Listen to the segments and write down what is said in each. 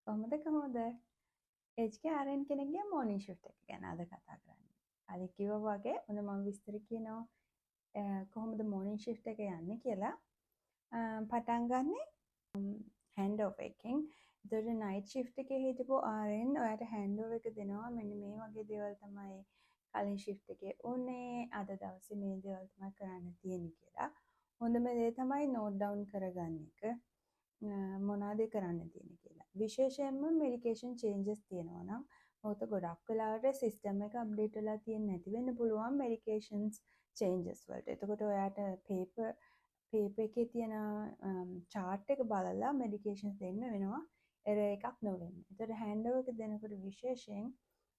කොහොමද HKRN කෙනෙක්ගේ මෝර්නින් shift එක ගැන අද කතා කරන්නේ. කලින් කිව්වා වගේ ඔන්න මම විස්තර කියනවා කොහොමද මෝර්නින් ෂිෆ්ට් එක යන්නේ කියලා. පටන් ගන්නෙ හෑන්ඩ් ඕවර් එකෙන්. එතකොට නයිට් ෂිෆ්ට් එකේ හිටපු RN ඔයාට හෑන්ඩ් ඕවර් එක දෙනවා. මෙන්න මේ වගේ දේවල් තමයි කලින් ෂිෆ්ට් එකේ උනේ. අද දවසේ මේ දේවල් තමයි කරන්න තියෙන්නේ කියලා. හොඳම දේ තමයි නෝට් ඩවුන් කරගන්න එක. මොනවද කරන්න තියෙන්නේ කියලා. විශේෂයෙන්ම මෙඩිකේෂන් චේන්ජස් තියෙනවා නම් මොකද ගොඩක් වෙලාවට සිස්ටම් එක අප්ඩේට් වෙලා තියෙන්නේ නැති වෙන්න පුළුවන් මෙඩිකේෂන්ස් චේන්ජස් වලට. එතකොට ඔයාට පේපර් එකේ තියෙන chart එක බලලා මෙඩිකේෂන්ස් දෙන්න වෙනවා error එකක් නොවෙන්න. එතකොට හෑන්ඩ් ඕවර් එක දෙනකොට විශේෂයෙන්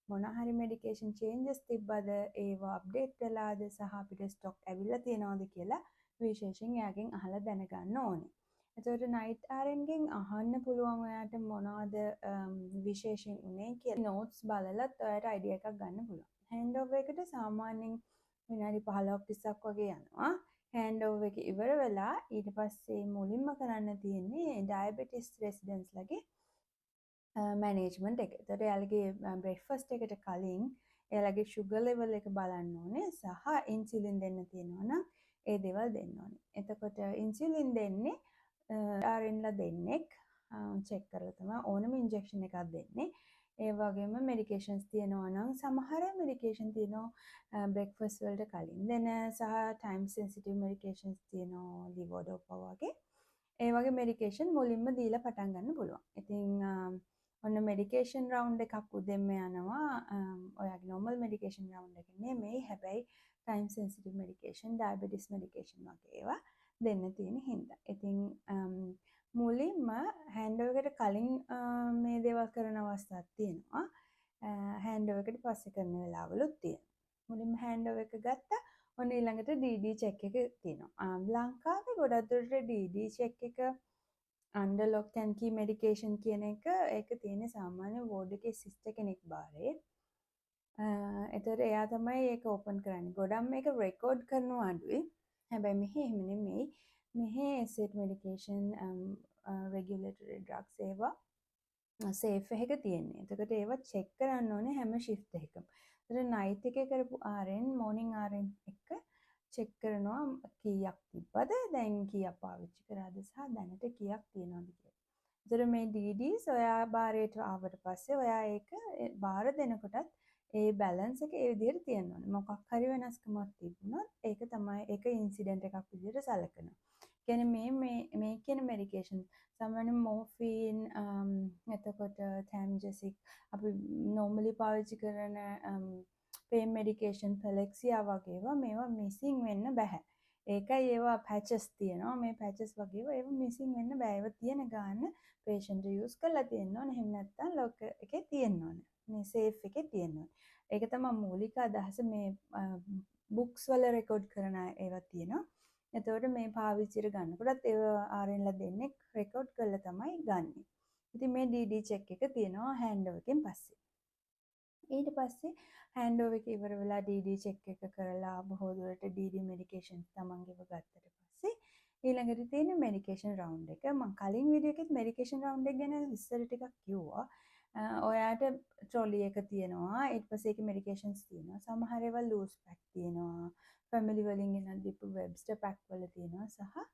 මොන හරි මෙඩිකේෂන් චේන්ජස් තිබ්බද ඒවා අප්ඩේට් වෙලාද සහ අපිට ස්ටොක් ඇවිල්ලා තියෙනවද කියලා විශේෂයෙන් එයාගෙන් අහලා දැනගන්න ඕනේ. එතකොට නයිට් RN ගෙන් අහන්න පුළුවන් ඔයාට මොනවද විශේෂයෙන් උනේ කියලා නෝට්ස් බලලත් ඔයාට අයිඩියා එකක් ගන්න පුළුවන්. හෑන්ඩ් ඕවර් එකට සාමාන්‍යයෙන් විනාඩි 15ක් 20ක් වගේ යනවා. හෑන්ඩ් ඕවර් එක ඉවර වෙලා ඊට පස්සේ මුලින්ම කරන්න තියෙන්නේ ඩයබටිස් රෙසිඩන්ට්ස්ලගේ මැනේජ්මන්ට් එක. එතකොට එයාලගේ බ්‍රේක්ෆාස්ට් එකට කලින් එයාලගේ ෂුගර් ලෙවල් එක බලන්න ඕනේ සහ ඉන්සියුලින් දෙන්න තියෙනවා නම් ඒ දේවල් දෙන්න ඕනේ. එතකොට ඉන්සියුලින් දෙන්නේ RNලා දෙන්නෙක් චෙක් කරලා තමයි ඕනම ඉන්ජෙක්ෂන් එකක් දෙන්නේ. ඒ වගේම මෙඩිකේෂන්ස් තියෙනවා නම් සමහර මෙඩිකේෂන් තියෙනවා බ්‍රේක්ෆාස්ට් වලට කලින් දෙන සහ ටයිම් සෙන්සිටිව් මෙඩිකේෂන්ස් තියෙනවා ලිවෝඩෝපා වගේ. ඒ වගේ මෙඩිකේෂන් මුලින්ම දීලා පටන් ගන්න පුළුවන්. ඉතින් ඔන්න මෙඩිකේෂන් රවුන්ඩ් එකක් උදෙන්ම යනවා. ඔයාගේ normal මෙඩිකේෂන් රවුන්ඩ් එක නෙමෙයි. හැබැයි time sensitive medication, diabetes medication වගේ ඒවා දෙන්න තියෙන හින්දා. ඉතින් මුලින්ම හෑන්ඩ් ඕවර් එකට කලින් මේ දේවල් කරන අවස්ථාවක් තියෙනවා. හෑන්ඩ් ඕවර් එකට පස්සේ කරන වෙලාවලුත් තියෙනවා. මුලින්ම හෑන්ඩ් ඕවර් එක ගත්තා. ඔන්න ඊළඟට DD චෙක් එක තියෙනවා. ලංකාවේ ගොඩක් දුරට DD චෙක් එක under lock and key medication කියන එක ඒක තියෙන සාමාන්‍ය වෝඩ් එකේ සිස්ටර් කෙනෙක් බාරේ. එතකොට එයා තමයි ඒක ඕපන් කරන්නේ. ගොඩක් මේක රෙකෝඩ් කරනවා අඩුයි. හැබැයි මෙහි එහෙම නෙමෙයි. මෙහි ඇසිඩ් මෙඩිකේෂන් රෙගියුලේටරි ඩ්‍රග්ස් ඒවා සේෆ් එක තියෙන්නේ. එතකොට ඒවා චෙක් කරන්න ඕනේ හැම ෂිෆ්ට් එකකම. එතකොට නයිට් එකේ කරපු RN මොර්නින් RN එක චෙක් කරනවා කීයක් තිබ්බද දැන් කීයක් පාවිච්චි කරාද සහ දැනට කීයක් තියෙනවද කියලා. එතකොට මේ DDs ඔයා බාරයට ආවට පස්සේ ඔයා ඒක බාර දෙනකොටත් ඒ බැලන්ස් එක ඒ විදිහට තියෙන්න ඕනේ. මොකක් හරි වෙනස්කමක් තිබුණොත් ඒක තමයි ඒක ඉන්සිඩන්ට් එකක් විදිහට සැලකනවා. කියන්නේ මේ කියන මෙඩිකේෂන් සාමාන්‍ය මෝෆින් එතකොට තැම්ජෙසික් අපි normally පාවිච්චි කරන පේන් මෙඩිකේෂන් පැලෙක්සියා වගේ ඒවා මේවා මිසින් වෙන්න බෑ. ඒකයි ඒවා පැචස් තියෙනවා. මේ පැචස් වගේ ඒවා මිසින් වෙන්න බෑ. ඒවා තියෙන ගාන patient යූස් කරලා තියෙන්න ඕනේ. එහෙම නැත්නම් ලොක් එකේ තියෙන්න ඕනේ. මේ සේෆ් එකේ තියෙන්න ඕනේ. ඒක තමයි මූලික අදහස. මේ බුක්ස් වල රෙකෝඩ් කරන ඒවා තියෙනවා. එතකොට මේ පාවිච්චියට ගන්නකොටත් ඒවා RNලා දෙන්නේ රෙකෝඩ් කරලා තමයි ගන්නෙ. ඉතින් මේ DD චෙක් එක තියෙනවා හෑන්ඩ් ඕවර් එකෙන් පස්සේ. ඊට පස්සේ හෑන්ඩ් ඕවර් එක ඉවර වෙලා DD චෙක් එක කරලා බොහෝ දුරට DD මෙඩිකේෂන් තමන්ගේව ගත්තට පස්සේ ඊළඟට තියෙන මෙඩිකේෂන් රවුන්ඩ් එක. මම කලින් වීඩියෝ එකෙත් මෙඩිකේෂන් රවුන්ඩ් එක ගැන විස්තර ටිකක් කිව්වා. ඔයාට ට්‍රොලි එක තියෙනවා. ඊට පස්සේ ඒකේ මෙඩිකේෂන්ස් තියෙනවා. සමහර ඒවා ලූස් පැක් තියෙනවා. ෆැමිලි වලින් ගෙනත් දීපු වෙබ්ස්ටර් පැක් වල තියෙනවා සහ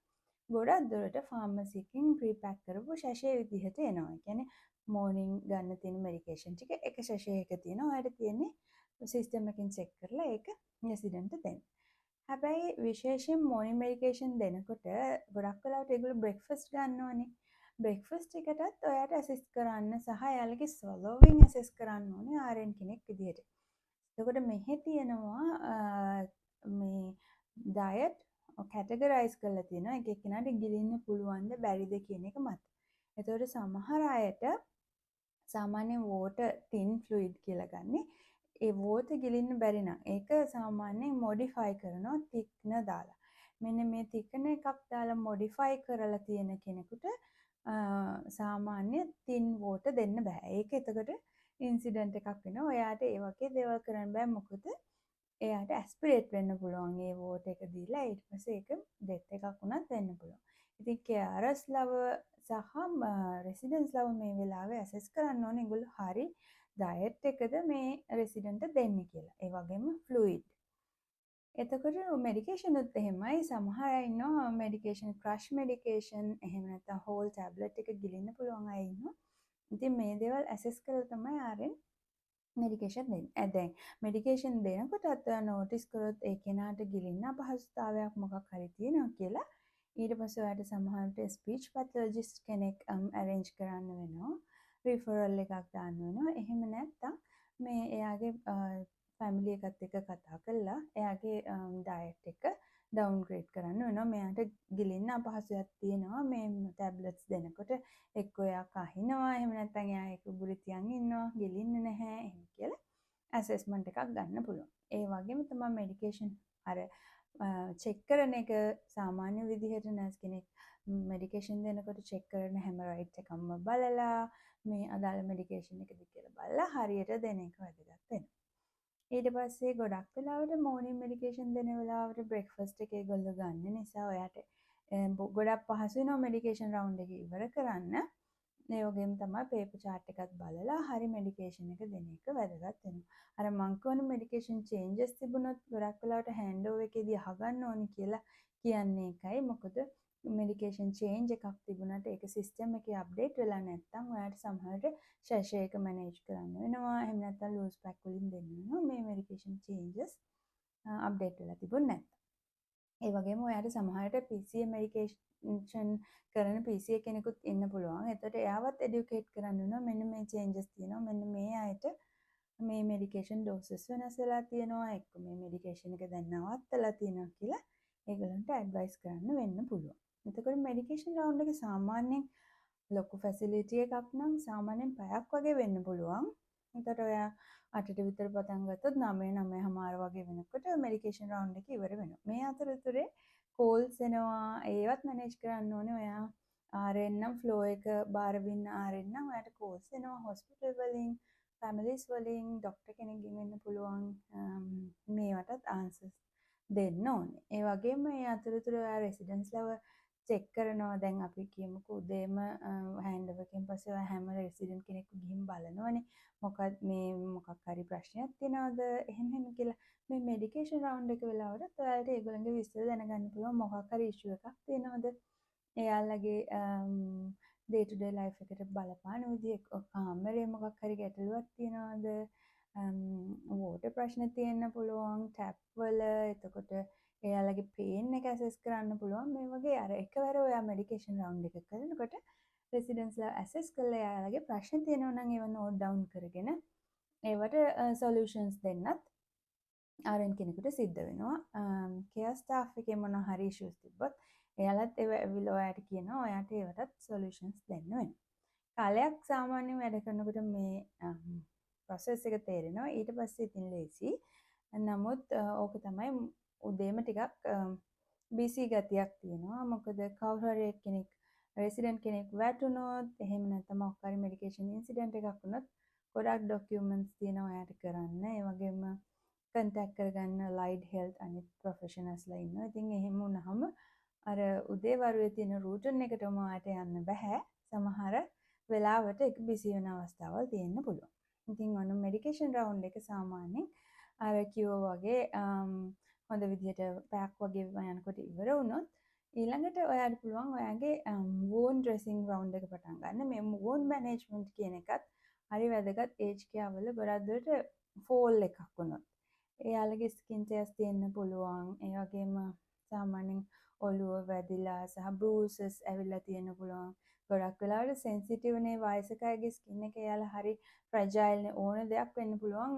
ගොඩක් දුරට ෆාමසි එකකින් ප්‍රී පැක් කරපු ෂැෂේ විදිහට එනවා. ඒ කියන්නේ මෝර්නින් ගන්න තියෙන මෙඩිකේෂන් ටික එක ෂැෂේ එක තියෙනවා. ඔයාලට තියෙන්නේ සිස්ටම් එකකින් චෙක් කරලා ඒක රෙසිඩන්ට්ට දෙන්න. හැබැයි විශේෂයෙන් මෝර්නින් මෙඩිකේෂන් දෙනකොට ගොඩක් වෙලාවට ඒගොල්ලෝ බ්‍රේක්ෆාස්ට් ගන්නවනේ. බ්‍රේක්ෆාස්ට් එකටත් ඔයාට ඇසිස්ට් කරන්න සහ එයාලගේ ස්වලෝවින් ඇසෙස් කරන්න ඕනේ RN කෙනෙක් විදිහට. එතකොට මෙහි තියෙනවා මේ ඩයට් කැටගරයිස් කරලා තියෙනවා. එක එක්කෙනාට ගිලින්න පුළුවන්ද බැරිද කියන එක මත. එතකොට සමහර අයට සාමාන්‍ය water thin fluid කියලා ගන්නේ. ඒ water ගිලින්න බැරි නම් ඒක සාමාන්‍යයෙන් modify කරනවා thickner දාලා. මෙන්න මේ thickner එකක් දාලා modify කරලා තියෙන කෙනෙකුට සාමාන්‍ය thin water දෙන්න බෑ. ඒක එතකොට ඉන්සිඩන්ට් එකක් වෙනවා. ඔයාට ඒ වගේ දේවල් කරන්න බෑ. මොකද එයාට ඇස්පිරේට් වෙන්න පුළුවන් ඒ වෝට් එක දීලා ඊට පස්සේ ඒක ඩෙත් එකක් වුණත් වෙන්න පුළුවන්. ඉතින් කෙයාරස් ලව සහ රෙසිඩන්ස්ලව මේ වෙලාවේ ඇසෙස් කරන්න ඕනේ ඒගොල්ලෝ හරි ඩයට් එකද මේ රෙසිඩන්ට් දෙන්නේ කියලා. ඒ වගේම ෆ්ලූයිඩ්. එතකොට මෙඩිකේෂනුත් එහෙමයි. සමහර අය ඉන්නවා මෙඩිකේෂන් ක්‍රෂ් මෙඩිකේෂන් එහෙම නැත්නම් හෝල් ටැබ්ලට් එක ගිලින්න පුළුවන් අය ඉන්නවා. ඉතින් මේ දේවල් ඇසෙස් කරලා තමයි ආරෙන් මෙඩිකේෂන් දෙන්නේ. දැන් මෙඩිකේෂන් දෙනකොටත් නෝටිස් කරොත් ඒ කෙනාට ගිලින්න අපහසුතාවයක් මොකක් හරි තියෙනවා කියලා ඊට පස්සේ ඔයාලට සමහරවිට ස්පීච් පැතොලොජිස්ට් කෙනෙක් අරේන්ජ් කරන්න වෙනවා. රිෆරල් එකක් දාන්න වෙනවා. එහෙම නැත්නම් මේ එයාගේ ෆැමිලි එකත් එක්ක කතා කරලා එයාගේ ඩයට් එක ඩවුන්ග්‍රේඩ් කරන්න වෙනවා. මෙයාට ගිලින්න අපහසුයක් තියෙනවා මේ ටැබ්ලට්ස් දෙනකොට. එක්ක එයා කහිනවා, එහෙම නැත්නම් එයා ඒක උගුරේ තියන් ඉන්නවා, ගිලින්නේ නැහැ එහෙම කියලා ඇසෙස්මන්ට් එකක් ගන්න පුළුවන්. ඒ වගේම තමයි මෙඩිකේෂන් අර චෙක් කරන එක සාමාන්‍ය විදිහට නර්ස් කෙනෙක් මෙඩිකේෂන් දෙනකොට චෙක් කරන හැම රයිට් එකක්ම බලලා මේ අදාළ මෙඩිකේෂන් එකද කියලා බලලා හරියට දෙන එක වැදගත් වෙනවා. ඊට පස්සේ ගොඩක් වෙලාවට මෝර්නින් මෙඩිකේෂන් දෙන වෙලාවට බ්‍රෙක්ෆාස්ට් එක ඒගොල්ලෝ ගන්න නිසා ඔයාට ගොඩක් පහසු වෙනවා මෙඩිකේෂන් රවුන්ඩ් එක ඉවර කරන්න. ඒ වගේම තමයි පේපර් chart එකත් බලලා හරි මෙඩිකේෂන් එක දෙන එක වැදගත් වෙනවා. අර මං කියන මෙඩිකේෂන් චේන්ජස් තිබුණොත් ගොඩක් වෙලාවට හෑන්ඩ් ඕවර් එකේදී අහගන්න ඕනි කියලා කියන්නේ ඒකයි. මොකද මෙඩිකේෂන් චේන්ජ් එකක් තිබුණාට ඒක සිස්ටම් එකේ අප්ඩේට් වෙලා නැත්නම් ඔයාලට සමහරට ෂැෂේ එක මැනේජ් කරන්න වෙනවා. එහෙම නැත්නම් ලූස් පැක් වලින් දෙන්න වෙනවා. මේ මෙඩිකේෂන් චේන්ජස් අප්ඩේට් වෙලා තිබුණ නැත්නම්. ඒ වගේම ඔයාලට සමහරට PCA මෙඩිකේෂන් කරන PCA කෙනෙකුත් ඉන්න පුළුවන්. එතකොට එයාවත් එඩියුකේට් කරන්න වෙනවා. මෙන්න මේ චේන්ජස් තියෙනවා. මෙන්න මේ අයට මේ මෙඩිකේෂන් ඩෝසස් වෙනස් වෙලා තියෙනවා. එක්ක මේ මෙඩිකේෂන් එක දැන් නවත්තලා තියෙනවා කියලා ඒගොල්ලන්ට ඇඩ්වයිස් කරන්න වෙන්න පුළුවන්. එතකොට මෙඩිකේෂන් රවුන්ඩ් එක සාමාන්‍යයෙන් ලොකු ෆැසිලිටි එකක් නම් සාමාන්‍යයෙන් පැයක් වගේ වෙන්න පුළුවන්. එතකොට ඔයා 8ට විතර පටන් ගත්තොත් 9:30 වගේ වෙනකොට මෙඩිකේෂන් රවුන්ඩ් එක ඉවර වෙනවා. මේ අතරතුරේ කෝල්ස් එනවා. ඒවත් මැනේජ් කරන්න ඕනේ. ඔයා RN නම් ෆ්ලෝ එක බාර වෙන්න RN නම් ඔයාට කෝල්ස් එනවා හොස්පිටල් වලින්, ෆැමිලිස් වලින්, ડોක්ටර් කෙනෙක්ගෙන් වෙන්න පුළුවන්. මේවටත් ආන්සර්ස් දෙන්න ඕනේ. ඒ වගේම මේ අතරතුර ඔයා රෙසිඩන්ස් ලව චෙක් කරනවා. දැන් අපි කියමුකෝ උදේම හෑන්ඩ් ඕවර් එකෙන් පස්සේ ඔයා හැම රෙසිඩන්ට් කෙනෙක්ව ගිහින් බලනවනේ. මොකක් හරි ප්‍රශ්නයක් තියෙනවද එහෙම කියලා. මේ මෙඩිකේෂන් රවුන්ඩ් එක වෙලාවට ඔයාලට ඒගොල්ලන්ගේ විස්තර දැනගන්න පුළුවන්. මොකක් හරි ඉෂුව එකක් තියෙනවද? එයාලගේ ඩේ ටු ඩේ ලයිෆ් එකට බලපාන විදිහ කාමරේ මොකක් හරි ගැටලුවක් තියෙනවද? වෝටර් ප්‍රශ්න තියෙන්න පුළුවන්. ටැප් වල එතකොට එයාලගේ පේන් එක ඇසෙස් කරන්න පුළුවන්. මේ වගේ අර එකවර ඔයා මෙඩිකේෂන් රවුන්ඩ් එක කරනකොට රෙසිඩන්ස්ලා ඇසෙස් කරලා එයාලගේ ප්‍රශ්න තියෙනවා නම් ඒව නෝට් ඩවුන් කරගෙන ඒවට සොලියුෂන්ස් දෙන්නත් RN කෙනෙකුට සිද්ධ වෙනවා. කෙයාර් ස්ටාෆ් එකේ මොන හරි ඉෂුස් තිබ්බොත් එයාලත් ඒව ඇවිල්ලා ඔයාට කියනවා. ඔයාට ඒවටත් සොලියුෂන්ස් දෙන්න වෙනවා. කාලයක් සාමාන්‍යයෙන් වැඩ කරනකොට මේ ප්‍රොසෙස් එක තේරෙනවා. ඊට පස්සේ ඉතින් ලේසි. නමුත් ඕක තමයි උදේම ටිකක් බිසි ගතියක් තියෙනවා. මොකද කවුරු හරි කෙනෙක් රෙසිඩන්ට් කෙනෙක් වැටුණොත් එහෙම නැත්නම් මොකක් හරි මෙඩිකේෂන් ඉන්සිඩන්ට් එකක් වුණොත් ගොඩක් ඩොකියුමන්ට්ස් තියෙනවා එයාට කරන්න. ඒ වගේම කන්ටැක්ට් කරගන්න ලයිඩ් හෙල්ත් අනිත් ප්‍රොෆෙෂනල්ස්ලා ඉන්නවා. ඉතින් එහෙම වුණාම අර උදේ වරුවේ තියෙන රූටින් එකටම ඔයාට යන්න බෑ. සමහර වෙලාවට ඒක බිසි වෙන අවස්ථාවල් තියෙන්න පුළුවන්. ඉතින් ඔන්න මෙඩිකේෂන් රවුන්ඩ් එක සාමාන්‍යයෙන් අර කිව්වා වගේ හොඳ විදිහට පැයක් වගේ යනකොට ඉවර වුණොත් ඊළඟට ඔයාට පුළුවන් ඔයාගේ වෝන් ඩ්‍රෙසින් රවුන්ඩ් එක පටන් ගන්න. මේ වෝන් මැනේජ්මන්ට් කියන එකත් හරි වැදගත්. ඒජ් කෙයාර් වල ගොඩක් දුරට ෆෝල් එකක් වුණොත් එයාලගේ ස්කින් ටෙස්ට් තියෙන්න පුළුවන්. ඒ වගේම සාමාන්‍යයෙන් ඔළුව වැදිලා සහ බෲසස් ඇවිල්ලා තියෙන්න පුළුවන්. ගොඩක් වෙලාවට සෙන්සිටිව් නේ වයසක අයගේ ස්කින් එක. එයාලා හරි ෆ්‍රැජයිල් නේ. ඕන දෙයක් වෙන්න පුළුවන්.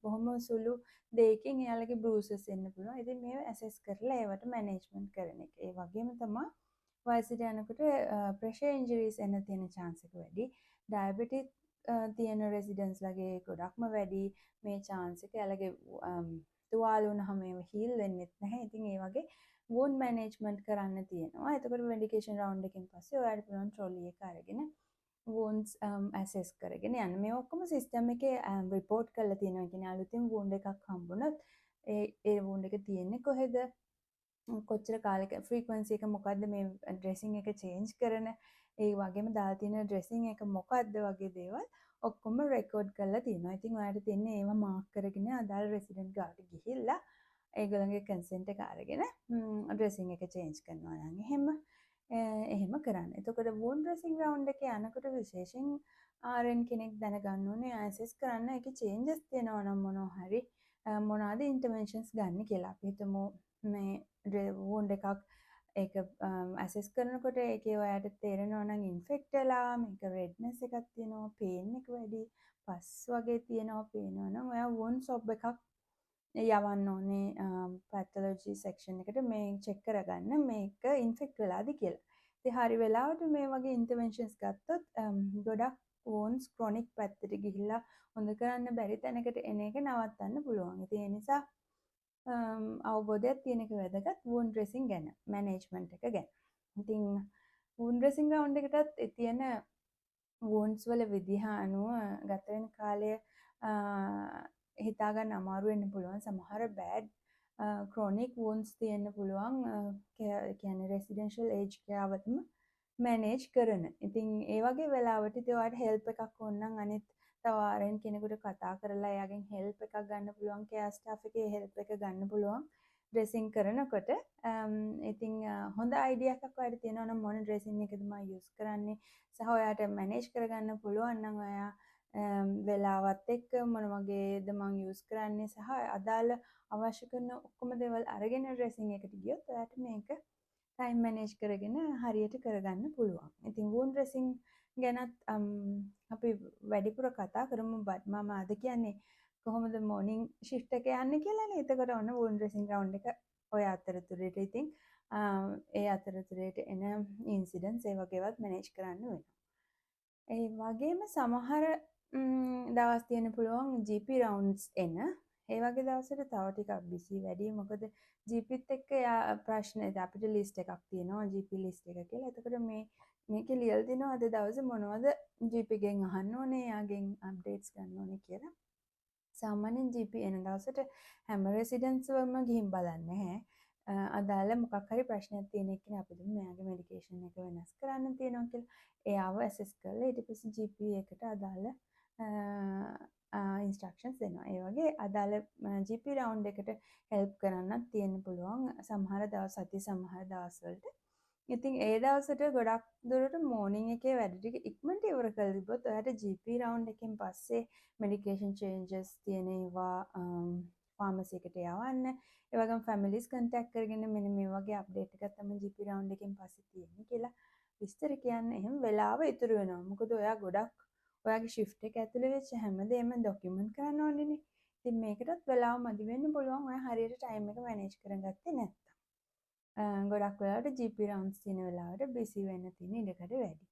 බොහොම සුළු දෙයකින් එයාලගේ බෲසස් එන්න පුළුවන්. ඉතින් මේව ඇසෙස් කරලා ඒවට මැනේජ්මන්ට් කරන එක. ඒ වගේම තමයි වයසට යනකොට ප්‍රෙෂර් ඉන්ජරිස් එන්න තියෙන chance එක වැඩි. ඩයබටික් තියෙන රෙසිඩන්ස්ලාගේ ගොඩක්ම වැඩි මේ chance එක. එයාලගේ තුවාල වුණාම ඒව හීල් වෙන්නෙත් නැහැ. ඉතින් ඒ වගේ වුන් මැනේජ්මන්ට් කරන්න තියෙනවා. එතකොට මෙඩිකේෂන් රවුන්ඩ් එකෙන් පස්සේ ඔයාලට පුළුවන් ට්‍රොලි එක අරගෙන වුන්ස් ඇසෙස් කරගෙන යන්න. මේ ඔක්කොම සිස්ටම් එකේ රිපෝට් කරලා තියෙනවා. ඒ කියන්නේ අලුතින් වුන්ඩ් එකක් හම්බුනොත් ඒ වුන්ඩ් එක තියෙන්නේ කොහෙද? කොච්චර කාලෙක ෆ්‍රීකවන්සි එක මොකද්ද? මේ ඩ්‍රෙසින් එක චේන්ජ් කරන ඒ වගේම දාලා තියෙන ඩ්‍රෙසින් එක මොකක්ද වගේ දේවල් ඔක්කොම රෙකෝඩ් කරලා තියෙනවා. ඉතින් ඔයාලට තියෙන්නේ ඒවා මාක් කරගෙන අදාළ රෙසිඩන්ට් ගාවට ගිහිල්ලා ඒගොල්ලන්ගේ කන්සෙන්ට් එක අරගෙන ඩ්‍රෙසින් එක චේන්ජ් කරනවා නම් එහෙම කරන්න. එතකොට වුන් ඩ්‍රෙසින් රවුන්ඩ් එක යනකොට විශේෂයෙන් RN කෙනෙක් දැනගන්න ඕනේ ඇසෙස් කරන්න ඒකේ චේන්ජස් තියෙනවා නම් මොනවා හරි මොනවාද ඉන්ටර්වෙන්ෂන්ස් ගන්න කියලා. අපි හිතමු මේ වුන්ඩ් එකක් ඒක ඇසෙස් කරනකොට ඒකේ ඔයාලට තේරෙනවා නම් ඉන්ෆෙක්ට් වෙලා මේක රෙඩ්නස් එකක් තියෙනවා, පේන් එක වැඩි, පස් වගේ තියෙනවා පේනවා නම් ඔයා වුන් සොබ් එකක් යවන්න ඕනේ පැතොලොජි සෙක්ෂන් එකට මේ චෙක් කරගන්න මේක ඉන්ෆෙක්ට් වෙලාද කියලා. ඉතින් හරි වෙලාවට මේ වගේ ඉන්ටර්වෙන්ෂන්ස් ගත්තොත් ගොඩක් වෝන්ස් ක්‍රොනික් පැත්තට ගිහිල්ලා හොඳ කරන්න බැරි තැනකට එන එක නවත්තන්න පුළුවන්. ඉතින් ඒ නිසා අවබෝධයක් තියෙන එක වැදගත් වුන් ඩ්‍රෙසින් ගැන, මැනේජ්මන්ට් එක ගැන. ඉතින් වුන් ඩ්‍රෙසින් රවුන්ඩ් එකටත් තියෙන වෝන්ස් වල විදිහ අනුව ගත වෙන කාලය හිතාගන්න අමාරු වෙන්න පුළුවන්. සමහර බෑඩ් ක්‍රොනික් වුන්ස් තියෙන්න පුළුවන්. කියන්නේ රෙසිඩෙන්ෂල් ඒජ් කෙයාර් වලම මැනේජ් කරන. ඉතින් ඒ වගේ වෙලාවට ඉතින් ඔයාලට හෙල්ප් එකක් ඕන නම් අනිත් තව RN කෙනෙකුට කතා කරලා එයාගෙන් හෙල්ප් එකක් ගන්න පුළුවන්. කෙයාර් ස්ටාෆ් එකේ හෙල්ප් එක ගන්න පුළුවන්. ඩ්‍රෙසින් කරනකොට ඉතින් හොඳ අයිඩියා එකක් ඔයාලට තියෙනවා නම් මොන ඩ්‍රෙසින් එකද මම යූස් කරන්නේ සහ ඔයාට මැනේජ් කරගන්න පුළුවන් නම් ඔයා වෙලාවත් එක්ක මොන වගේද මම යූස් කරන්නේ සහ අදාළ අවශ්‍ය කරන ඔක්කොම දේවල් අරගෙන ඩ්‍රෙසින් එකට ගියොත් ඔයාට මේක ටයිම් මැනේජ් කරගෙන හරියට කරගන්න පුළුවන්. ඉතින් වුන් ඩ්‍රෙසින් ගැනත් අපි වැඩිපුර කතා කරමු. බට් මම අද කියන්නේ කොහොමද මෝර්නින් ෂිෆ්ට් එක යන්නේ කියලානේ. එතකොට ඔන්න වුන් ඩ්‍රෙසින් රවුන්ඩ් එක ඔය අතරතුරේට ඉතින් ඒ අතරතුරේට එන ඉන්සිඩන්ට්ස් ඒ වගේවත් මැනේජ් කරන්න වෙනවා. ඒ වගේම සමහර දවස් තියෙන්න පුළුවන් GP රවුන්ඩ්ස් එන. ඒ වගේ දවසට තව ටිකක් බිසි වැඩි. මොකද GPත් එක්ක ප්‍රශ්න අපිට ලිස්ට් එකක් තියෙනවා GP ලිස්ට් එක කියලා. එතකොට මේකේ ලියලා තිනවා අද දවසේ මොනවද GP ගෙන් අහන්න ඕනේ, යාගෙන් අප්ඩේට්ස් ගන්න ඕනේ කියලා. සාමාන්‍යයෙන් GP එන දවසට හැම රෙසිඩන්ට්ස් වලම ගිහින් බලන්නේ නැහැ. අදාළ මොකක් හරි ප්‍රශ්නයක් තියෙන එක්කනේ අපි දුන්න මෙයාගේ මෙඩිකේෂන් එක වෙනස් කරන්න තියෙනවා කියලා. එයාව ඇසෙස් කරලා ඊට පස්සේ GP එකට අදාළ ඉන්ස්ට්‍රක්ෂන්ස් දෙනවා. ඒ වගේ අදාළ GP රවුන්ඩ් එකට හෙල්ප් කරන්නත් තියෙන්න පුළුවන් සමහර දවස් සති සමහර දවස්වලට. ඉතින් ඒ දවසට ගොඩක් දුරට මෝර්නින් එකේ වැඩ ටික ඉක්මනට ඉවර කරලා තිබ්බොත් ඔයාලට GP රවුන්ඩ් එකෙන් පස්සේ මෙඩිකේෂන් චේන්ජස් තියෙන ඒවා ෆාමසි එකට යවන්න. ඒ වගේම ෆැමිලිස් කන්ටැක්ට් කරගෙන මෙන්න මේ වගේ අප්ඩේට් එකක් තමයි GP රවුන්ඩ් එකෙන් පස්සේ තියෙන්නේ කියලා විස්තර කියන්න එහෙම වෙලාව ඉතුරු වෙනවා. මොකද ඔයා ගොඩක් ඔයාගේ ෂිෆ්ට් එක ඇතුලේ වෙච්ච හැමදේම ඩොකියුමන්ට් කරන්න ඕනේනේ. ඉතින් මේකටත් වෙලාව මදි වෙන්න පුළුවන් ඔයා හරියට ටයිම් එක මැනේජ් කරගත්තේ නැත්නම්. ගොඩක් වෙලාවට GP රවුන්ඩ්ස් තියෙන වෙලාවට බිසි වෙන්න තියෙන ඉඩකඩ වැඩි.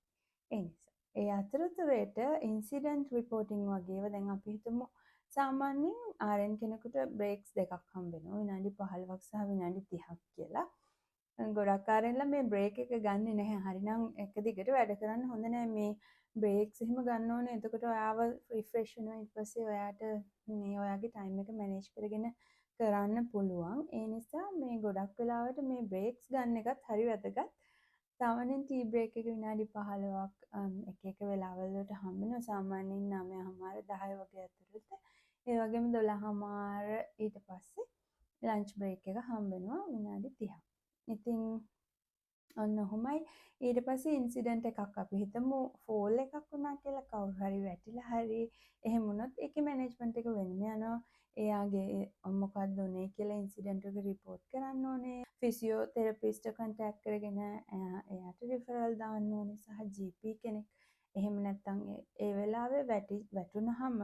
ඒ නිසා ඒ අතරතුරේට ඉන්සිඩන්ට් රිපෝටින් වගේව දැන් අපි හිතමු සාමාන්‍යයෙන් RN කෙනෙකුට බ්‍රේක්ස් දෙකක් හම්බ වෙනවා විනාඩි 15ක් සහ විනාඩි 30ක් කියලා. ගොඩක් RNලා මේ බ්‍රේක් එක ගන්නෙ නැහැ. හරිනම් එක දිගට වැඩ කරන්න හොඳ නැහැ. මේ බ්‍රේක්ස් එහෙම ගන්න ඕනේ. එතකොට ඔයාව රිෆ්‍රෙෂ් වෙනවා. ඊට පස්සේ ඔයාට මේ ඔයාගේ ටයිම් එක මැනේජ් කරගෙන කරන්න පුළුවන්. ඒ නිසා මේ ගොඩක් වෙලාවට මේ බ්‍රේක්ස් ගන්න එකත් හරි වැදගත්. සාමාන්‍යයෙන් ටී බ්‍රේක් එක විනාඩි 15ක් එක එක වෙලාවල් වලට හම්බ වෙනවා. සාමාන්‍යයෙන් 9:00මාර 10 වගේ අතරට. ඒ වගේම 12:00මාර ඊට පස්සේ ලන්ච් බ්‍රේක් එක හම්බ වෙනවා විනාඩි 30ක්. ඉතින් ඔන්න ඔහොමයි. ඊට පස්සේ ඉන්සිඩන්ට් එකක් අපි හිතමු ෆෝල් එකක් වුණා කියලා කවුරු හරි වැටිලා හරි එහෙම වුණොත් ඒකේ මැනේජ්මන්ට් එක වෙන්න යනවා. එයාගේ මොකක්ද උනේ කියලා ඉන්සිඩන්ට් එක රිපෝට් කරන්න ඕනේ. ෆිසියෝതെරපිස්ට් කන්ටැක්ට් කරගෙන එයාට රිෆරල් දාන්න ඕනේ සහ GP කෙනෙක්. එහෙම නැත්නම් ඒ වෙලාවේ වැටුනහම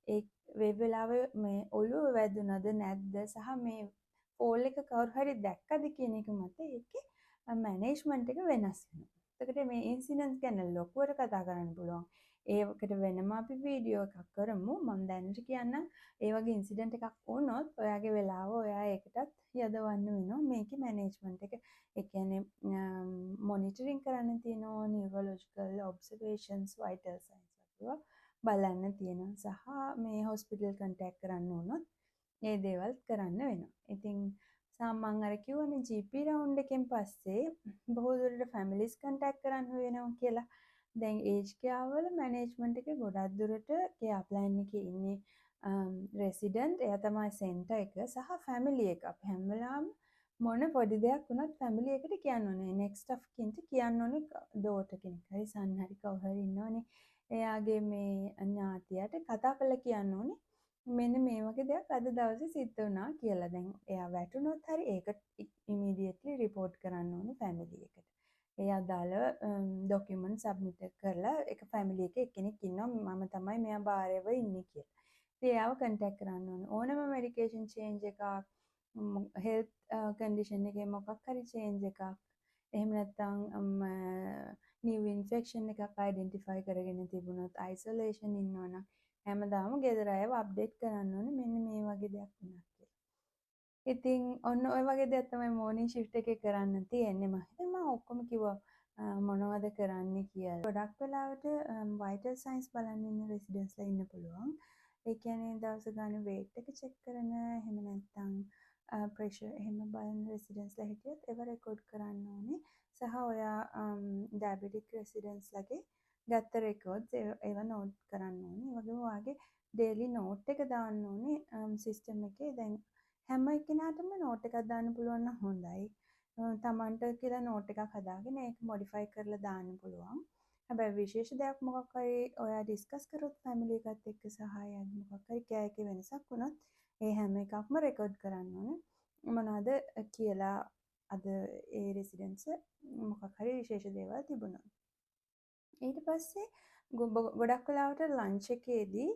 ඒ වෙලාවේ මේ ඔළුව වැදුනද නැද්ද සහ මේ ෆෝල් එක කවුරු හරි දැක්කද කියන එක මත ඒකේ මැනේජ්මන්ට් එක වෙනස් වෙනවා. එතකොට මේ ඉන්සිඩන්ට්ස් ගැන ලොකුවට කතා කරන්න පුළුවන්. ඒකට වෙනම අපි වීඩියෝ එකක් කරමු. මම දැනට කියන්නම් ඒ වගේ ඉන්සිඩන්ට් එකක් වුණොත් ඔයාගේ වෙලාව ඔයා ඒකටත් යොදවන්න වෙනවා. මේකේ මැනේජ්මන්ට් එක ඒ කියන්නේ මොනිටරින් කරන්න තියෙනවා, නියුරොලොජිකල් ඔබ්සර්වේෂන්ස්, වයිටල් සයින්ස් වගේ බලන්න තියෙනවා. සහ මේ හොස්පිටල් කන්ටැක්ට් කරන්න වුණොත් ඒ දේවල් කරන්න වෙනවා. ඉතින් මං අර කිව්වනේ GP රවුන්ඩ් එකෙන් පස්සේ බොහෝ දුරට ෆැමිලිස් කන්ටැක්ට් කරන්න වෙනවා කියලා. දැන් ඒජ් කෙයාර් වල මැනේජ්මන්ට් එක ගොඩක් දුරට කෙයා ප්ලෑන් එකේ ඉන්නේ රෙසිඩන්ට් එයා තමයි සෙන්ටර් එක සහ ෆැමිලි එක. අපි හැම වෙලාවෙම මොන පොඩි දෙයක් වුණත් ෆැමිලි එකට කියන්න ඕනේ. නෙක්ස්ට් ඔෆ් කින්ට කියන්න ඕනේ ඩෝටර් කෙනෙක් හරි සන් හරි කවුරු හරි ඉන්නවනේ. එයාගේ මේ ඥාතියට කතා කරලා කියන්න ඕනේ. මෙන්න මේ වගේ දෙයක් අද දවසේ සිද්ධ වුණා කියලා. දැන් එයා වැටුනොත් හරි ඒක ඉමීඩියට්ලි රිපෝට් කරන්න ඕනේ ෆැමිලි එකට. ඒ අදාළ ඩොකියුමන්ට් සබ්මිට් කරලා ඒක ෆැමිලි එකේ එක්කෙනෙක් ඉන්නවා මම තමයි මෙයා බාරව ඉන්නේ කියලා. ඉතින් එයාව කන්ටැක්ට් කරන්න ඕනේ. ඕනම මෙඩිකේෂන් චේන්ජ් එකක් හෙල්ත් කන්ඩිෂන් එකේ මොකක් හරි චේන්ජ් එකක් එහෙම නැත්නම් නිව් ඉන්ෆෙක්ෂන් එකක් අයිඩෙන්ටිෆයි කරගෙන තිබුණොත් අයිසොලේෂන් ඉන්නවනම් හැමදාම ගෙදර අයව අප්ඩේට් කරන්න ඕනේ මෙන්න මේ වගේ දෙයක් වුණා කියලා. ඉතින් ඔන්න ඔය වගේ දෙයක් තමයි මෝර්නින් ෂිෆ්ට් එකේ කරන්න තියෙන්නේ. මම ඔක්කොම කිව්වා මොනවද කරන්න කියලා. ගොඩක් වෙලාවට වයිටල් සයින්ස් බලන්න ඉන්න රෙසිඩන්ස්ලා ඉන්න පුළුවන්. ඒ කියන්නේ දවස ගානේ වේට් එක චෙක් කරන එහෙම නැත්නම් ප්‍රෙෂර් එහෙම බලන රෙසිඩන්ස්ලා හිටියොත් ඒව රෙකෝඩ් කරන්න ඕනේ. සහ ඔයා ඩයබටික් රෙසිඩන්ස්ලාගේ ගත්ත රෙකෝඩ්ස් ඒව නෝට් කරන්න ඕනේ. ඒ වගේම ඔයාගේ ඩේලි නෝට් එක දාන්න ඕනේ සිස්ටම් එකේ. දැන් හැම එක්කෙනාටම නෝට් එකක් දාන්න පුළුවන් නම් හොඳයි. තමන්ට කියලා නෝට් එකක් හදාගෙන ඒක මොඩිෆයි කරලා දාන්න පුළුවන්. හැබැයි විශේෂ දෙයක් මොකක් හරි ඔයා ඩිස්කස් කරොත් ෆැමිලි එකත් එක්ක සහ එයාගේ මොකක් හරි කෙයා එකේ වෙනසක් වුණොත් ඒ හැම එකක්ම රෙකෝඩ් කරන්න ඕනේ. මොනවද කියලා අද ඒ රෙසිඩන්ස් මොකක් හරි විශේෂ දේවල් තිබුණොත්. ඊට පස්සේ ගොඩක් වෙලාවට ලන්ච් එකේදී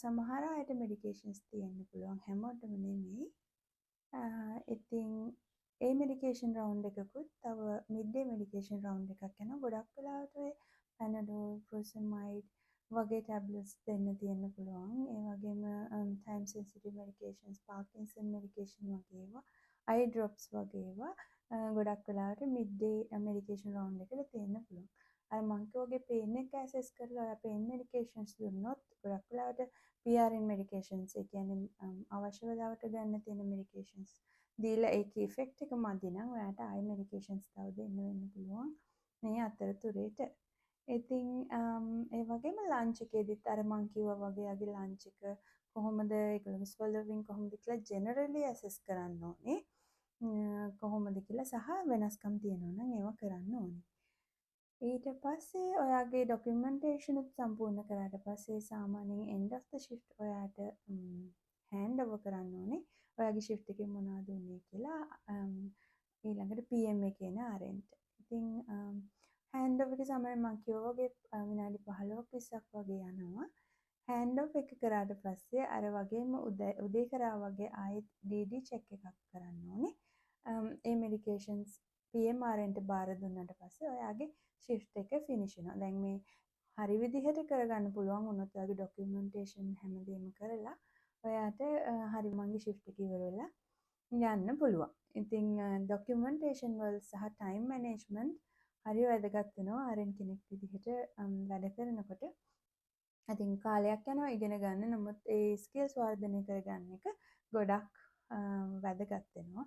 සමහර අයට මෙඩිකේෂන්ස් තියෙන්න පුළුවන් හැමෝටම නෙමෙයි. ඉතින් ඒ මෙඩිකේෂන් රවුන්ඩ් එකකුත් තව මිඩ්ඩේ මෙඩිකේෂන් රවුන්ඩ් එකක් යනවා. ගොඩක් වෙලාවට ඔය පැනඩෝල්, ෆ්‍රොසමයිඩ් වගේ ටැබ්ලට්ස් දෙන්න තියෙන්න පුළුවන්. ඒ වගේම ටයිම් සෙන්සිටිව් මෙඩිකේෂන්ස්, පාකින්සන් මෙඩිකේෂන් වගේ ඒවා, අයි ඩ්‍රොප්ස් වගේ ඒවා ගොඩක් වෙලාවට මිඩ්ඩේ මෙඩිකේෂන් රවුන්ඩ් එකට තියෙන්න පුළුවන්. අර මං කිව්වාගේ පේන් එක ඇසෙස් කරලා ඔයා පේන් මෙඩිකේෂන්ස් දුන්නොත් ගොඩක් වෙලාවට PRN මෙඩිකේෂන්ස් ඒ කියන්නේ අවශ්‍ය වෙලාවට ගන්න තියෙන මෙඩිකේෂන්ස් දීලා ඒකේ ඉෆෙක්ට් එක මදි නම් ඔයාට ආයි මෙඩිකේෂන්ස් තව දෙන්න වෙන්න පුළුවන් මේ අතරතුරේට. ඉතින් ඒ වගේම ලන්ච් එකේදීත් අර මං කිව්වා වගේ ආගේ ලන්ච් එක කොහොමද ඒගොල්ලෝ ස්වැලෝවින් කොහොමද කියලා ජෙනරලි ඇසෙස් කරන්න ඕනේ. කොහොමද කියලා සහ වෙනස්කම් තියෙනවා නම් ඒවා කරන්න ඕනේ. ඊට පස්සේ ඔයාගේ ඩොකියුමන්ටේෂන් උත් සම්පූර්ණ කරාට පස්සේ සාමාන්‍යයෙන් end of the shift ඔයාට hand over කරන්න ඕනේ. ඔයාගේ shift එකේ මොනවද වුනේ කියලා ඊළඟට PM එකේ එන RNට. ඉතින් hand over එක සමහරවිට මම කිව්වා වගේ විනාඩි 15ක් 20ක් වගේ යනවා. hand over එක කරාට පස්සේ අර වගේම උදේ කරා වගේ ආයෙත් DD check එකක් කරන්න ඕනේ. ඒ medications PM RNට බාර දුන්නාට පස්සේ ඔයාගේ shift එක finish වෙනවා. දැන් මේ හරි විදිහට කරගන්න පුළුවන් වුණොත් ඔයාගේ documentation හැමදේම කරලා ඔයාට හරි මගේ shift එක ඉවර වෙලා යන්න පුළුවන්. ඉතින් documentation වල සහ time management හරි වැදගත් වෙනවා RN කෙනෙක් විදිහට වැඩ කරනකොට. ඉතින් කාලයක් යනවා ඉගෙන ගන්න. නමුත් ඒ skills වර්ධනය කරගන්න එක ගොඩක් වැදගත් වෙනවා.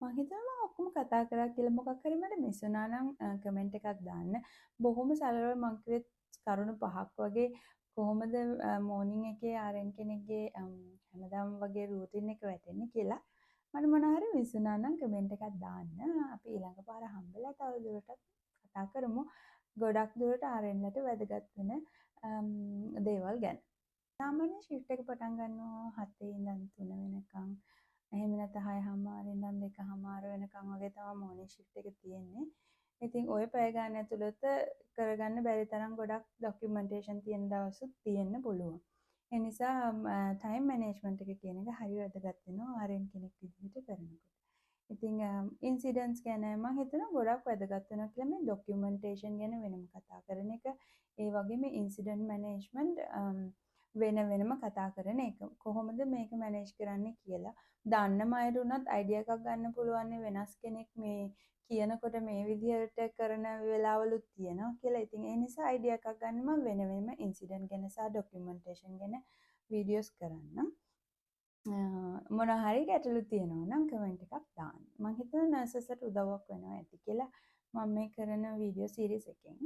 මම හිතනවා ඔක්කොම කතා කරා කියලා මොකක් හරි මට මිස් වුණා නම් කමෙන්ට් එකක් දාන්න. බොහොම සරලව මම කිව්වේ කරුණු 5ක් වගේ කොහොමද මෝර්නින් එකේ RN කෙනෙක්ගේ හැමදාම වගේ රූටින් එක වැටෙන්නේ කියලා. මට මොන හරි මිස් වුණා නම් කමෙන්ට් එකක් දාන්න. අපි ඊළඟ පාර හම්බෙලා තව දුරටත් කතා කරමු. ගොඩක් දුරට RNලට වැදගත් වෙන දේවල් ගැන. සාමාන්‍ය ෂිෆ්ට් එක පටන් ගන්නවා 7 ඉඳන් 3 වෙනකම්. එහෙම නැත්නම් 6:00 ඉඳන් 2:00 වෙනකම් වගේ තමයි මෝර්නින් ෂිෆ්ට් එක තියෙන්නේ. ඉතින් ওই පැය ගන්න ඇතුළත කරගන්න බැරි තරම් ගොඩක් ડોකියුමන්ටේෂන් තියෙන දවසුත් තියෙන්න පුළුවන්. ඒ නිසා ටයිම් මැනේජ්මන්ට් එක කියන එක හරි වැදගත් වෙනවා RN කෙනෙක් විදිහට කරනකොට. ඉතින් ඉන්සිඩන්ට්ස් ගැන මම හිතනවා ගොඩක් වැදගත් වෙනවා කියලා මේ ડોකියුමන්ටේෂන් ගැන වෙනම කතා කරන එක. ඒ වගේම ඉන්සිඩන්ට් මැනේජ්මන්ට් වෙනම කතා කරන එක. කොහොමද මේක මැනේජ් කරන්නේ කියලා. දන්නම අයට උනත් අයිඩියා එකක් ගන්න පුළුවන් වෙනස් කෙනෙක් මේ කියනකොට මේ විදිහට කරන වෙලාවලුත් තියෙනවා කියලා. ඉතින් ඒ නිසා අයිඩියා එකක් ගන්න මම වෙන වෙනම ඉන්සිඩන්ට් ගැන සහ ડોකියුමන්ටේෂන් ගැන වීඩියෝස් කරන්නම්. මොන හරි ගැටලු තියෙනවා නම් කමෙන්ට් එකක් දාන්න. මම හිතනවා නර්සස්ලට උදව්වක් වෙනවා ඇති කියලා මම මේ කරන වීඩියෝ සීරීස් එකෙන්.